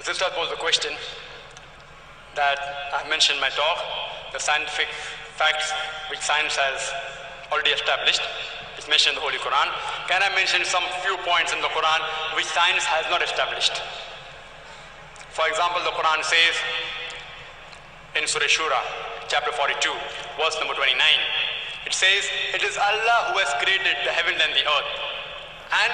The sister posed the question that I mentioned in my talk, the scientific facts which science has already established. It's mentioned in the Holy Qur'an. Can I mention some few points in the Qur'an which science has not established? For example, the Qur'an says in Surah Shura, chapter 42, verse number 29, it says, "It is Allah who has created the heaven and the earth and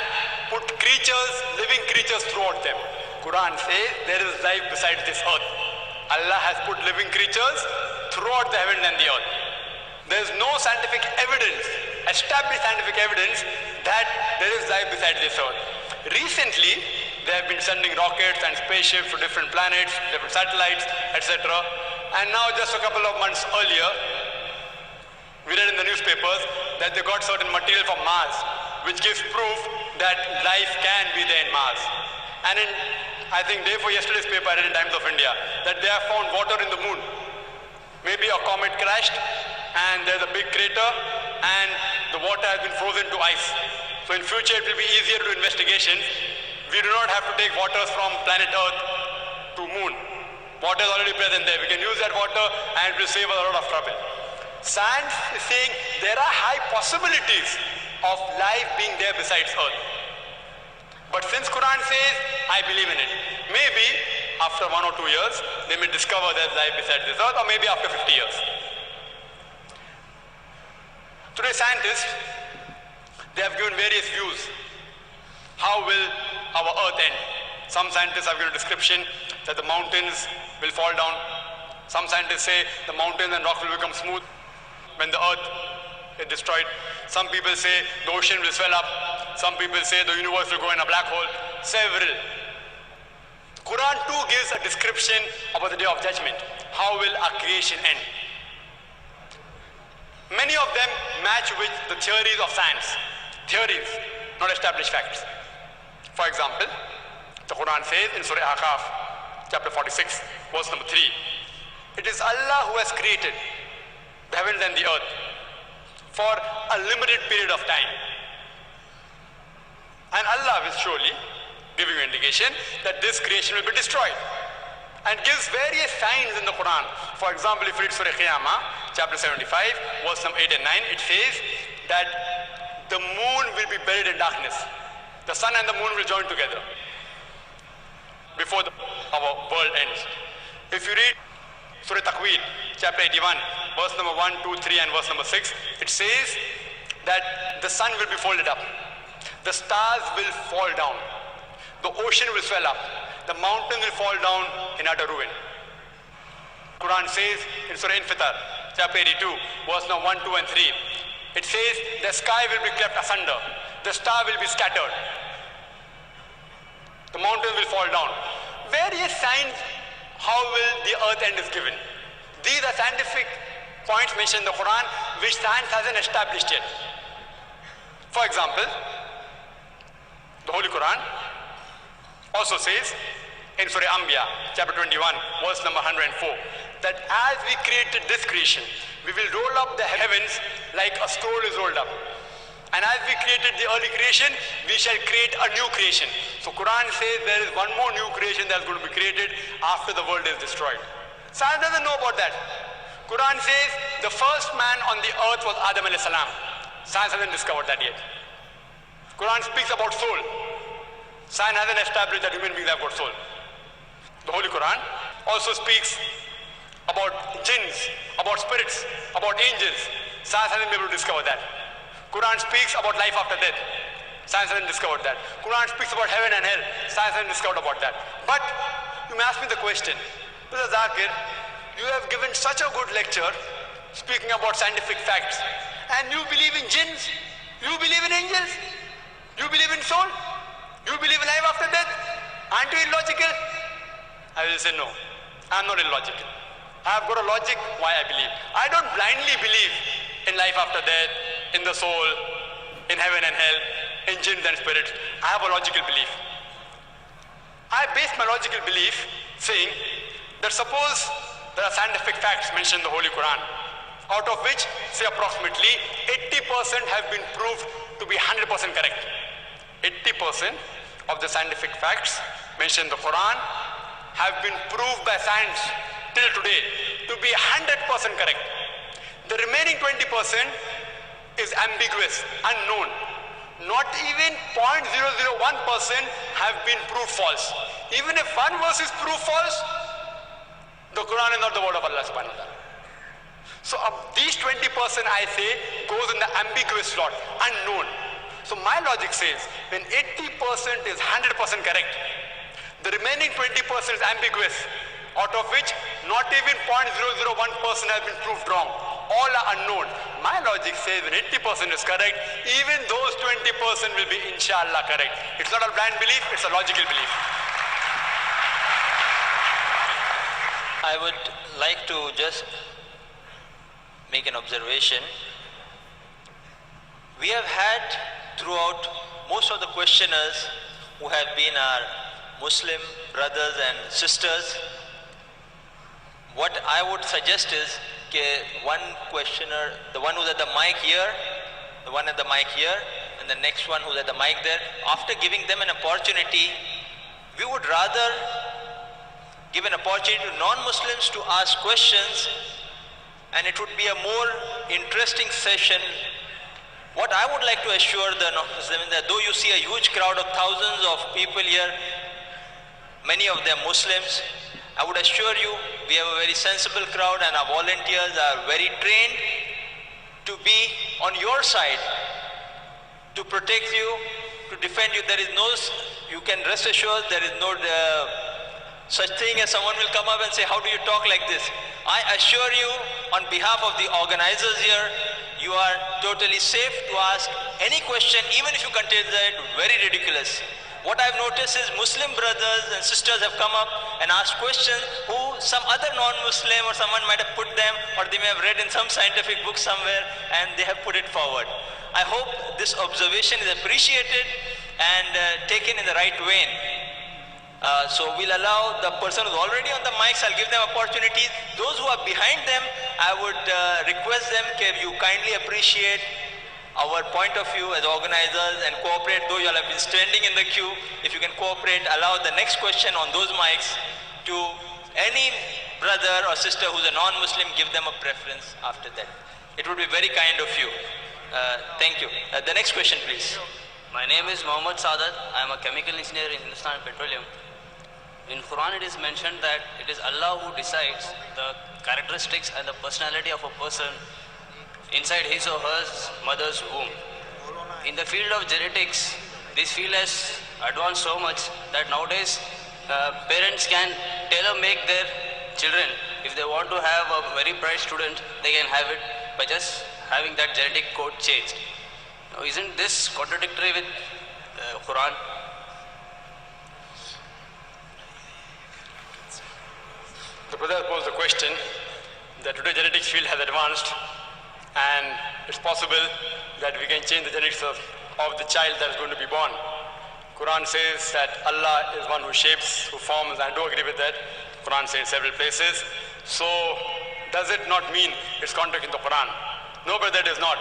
put creatures, living creatures throughout them." Quran says there is life besides this earth. Allah has put living creatures throughout the heaven and the earth. There is no scientific evidence, established scientific evidence, that there is life besides this earth. Recently, they have been sending rockets and spaceships to different planets, different satellites, etc. And now just a couple of months earlier, we read in the newspapers that they got certain material from Mars, which gives proof that life can be there in Mars. And in, I think day before yesterday's paper, I read in Times of India, that they have found water in the moon. Maybe a comet crashed, and there's a big crater, and the water has been frozen to ice. So in future, it will be easier to do investigations. We do not have to take waters from planet Earth to moon. Water is already present there. We can use that water, and it will save us a lot of trouble. Science is saying there are high possibilities of life being there besides Earth. But since Quran says, I believe in it. Maybe after 1 or 2 years, they may discover there's life besides this earth, or maybe after 50 years. Today scientists, they have given various views. How will our earth end? Some scientists have given a description that the mountains will fall down. Some scientists say the mountains and rocks will become smooth when the earth is destroyed. Some people say the ocean will swell up. Some people say the universe will go in a black hole. Several. Quran too gives a description about the day of judgment. How will our creation end? Many of them match with the theories of science. Theories, not established facts. For example, the Quran says in Surah Ahqaf, chapter 46, verse number 3, "It is Allah who has created the heavens and the earth for a limited period of time. And Allah will surely give you an indication that this creation will be destroyed." And gives various signs in the Quran. For example, if you read Surah Qiyamah, chapter 75, verse number 8 and 9, it says that the moon will be buried in darkness. The sun and the moon will join together before our world ends. If you read Surah Takwir, chapter 81, verse number 1, 2, 3, and verse number 6, it says that the sun will be folded up. The stars will fall down. The ocean will swell up. The mountain will fall down in utter ruin. Quran says in Surah Infitar, chapter 82, verse number 1, 2, and 3, it says the sky will be cleft asunder. The star will be scattered. The mountain will fall down. Various signs how will the earth end is given. These are scientific points mentioned in the Quran which science hasn't established yet. For example, the Holy Quran also says in Surah Anbiya, chapter 21, verse number 104, that as we created this creation, we will roll up the heavens like a scroll is rolled up. And as we created the early creation, we shall create a new creation. So Quran says there is one more new creation that's going to be created after the world is destroyed. Science doesn't know about that. Quran says the first man on the earth was Adam alayhi salam. Science hasn't discovered that yet. Quran speaks about soul. Science hasn't established that human beings have got soul. The Holy Quran also speaks about jinns, about spirits, about angels. Science hasn't been able to discover that. Quran speaks about life after death. Science hasn't discovered that. Quran speaks about heaven and hell. Science hasn't discovered about that. But you may ask me the question, Mr. Zakir, you have given such a good lecture speaking about scientific facts, and you believe in jinns, you believe in angels, you believe in soul, you believe in life after death. Aren't you illogical? I will say no, I am not illogical. I have got a logic why I believe. I don't blindly believe in life after death, in the soul, in heaven and hell, in jinns and spirits. I have a logical belief. I base my logical belief saying that suppose there are scientific facts mentioned in the Holy Quran, out of which, say approximately 80% have been proved to be 100% correct. 80% of the scientific facts mentioned in the Quran have been proved by science till today to be 100% correct. The remaining 20% is ambiguous, unknown. Not even 0.001% have been proved false. Even if one verse is proved false, the Quran is not the word of Allah subhanahu wa ta'ala. So these 20% I say goes in the ambiguous slot, unknown. So my logic says when 80% is 100% correct, the remaining 20% is ambiguous, out of which not even 0.001% has been proved wrong. All are unknown. My logic says when 80% is correct, even those 20% will be inshallah correct. It's not a blind belief, it's a logical belief. I would like to just make an observation. We have had throughout most of the questioners who have been our Muslim brothers and sisters. What I would suggest is one questioner, the one who's at the mic here, the one at the mic here, and the next one who's at the mic there, after giving them an opportunity, we would rather give an opportunity to non-Muslims to ask questions, and it would be a more interesting session. What I would like to assure the non-Muslims that though you see a huge crowd of thousands of people here, many of them Muslims, I would assure you we have a very sensible crowd and our volunteers are very trained to be on your side, to protect you, to defend you. There is no, you can rest assured there is no such thing as someone will come up and say, how do you talk like this? I assure you on behalf of the organizers here, you are totally safe to ask any question, even if you consider it very ridiculous. What I've noticed is Muslim brothers and sisters have come up and asked questions who some other non-Muslim or someone might have put them, or they may have read in some scientific book somewhere and they have put it forward. I hope this observation is appreciated and taken in the right vein. So we'll allow the person who's already on the mics, I'll give them opportunities. Those who are behind them, I would request them, can you kindly appreciate our point of view as organizers and cooperate, though you all have been standing in the queue. If you can cooperate, allow the next question on those mics to any brother or sister who's a non-Muslim, give them a preference after that. It would be very kind of you. Thank you. The next question, please. My name is Mohammed Sadat. I am a chemical engineer in Hindustan Petroleum. In Qur'an it is mentioned that it is Allah who decides the characteristics and the personality of a person inside his or her mother's womb. In the field of genetics, this field has advanced so much that nowadays parents can tailor-make their children. If they want to have a very bright student, they can have it by just having that genetic code changed. Now, isn't this contradictory with Qur'an? The brother posed the question that today genetics field has advanced and it's possible that we can change the genetics of the child that is going to be born. Quran says that Allah is one who shapes, who forms, and I do agree with that. Quran says in several places. So does it not mean it's contradicting the Quran? No, brother, it is not.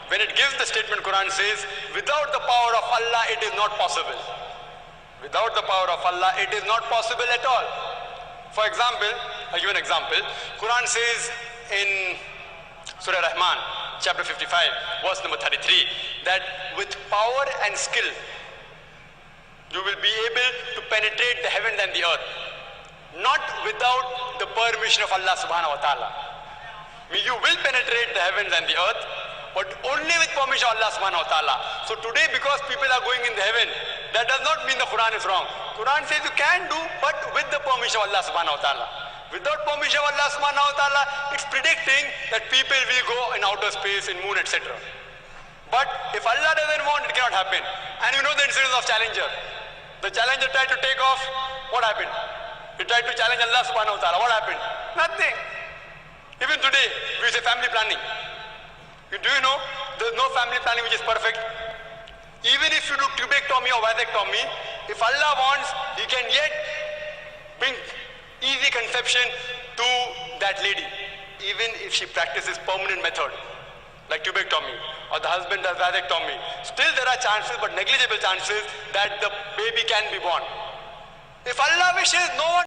When it gives the statement, Quran says, without the power of Allah, it is not possible. Without the power of Allah, it is not possible at all. For example, I'll give an example. Quran says in Surah Rahman, chapter 55, verse number 33, that with power and skill, you will be able to penetrate the heavens and the earth. Not without the permission of Allah subhanahu wa ta'ala. You will penetrate the heavens and the earth, but only with permission of Allah subhanahu wa ta'ala. So today, because people are going in the heaven, that does not mean the Quran is wrong. Quran says you can do, but with the permission of Allah subhanahu wa ta'ala. Without permission of Allah subhanahu wa ta'ala, it's predicting that people will go in outer space, in moon, etc. But if Allah doesn't want, it cannot happen. And you know the incident of Challenger. The Challenger tried to take off, what happened? He tried to challenge Allah subhanahu wa ta'ala, what happened? Nothing. Even today, we say family planning. Do you know, there's no family planning which is perfect. Even if you do tubectomy or vasectomy, if Allah wants, He can yet bring easy conception to that lady, even if she practices permanent method, like tubectomy, or the husband does vasectomy. Still there are chances, but negligible chances, that the baby can be born. If Allah wishes, no one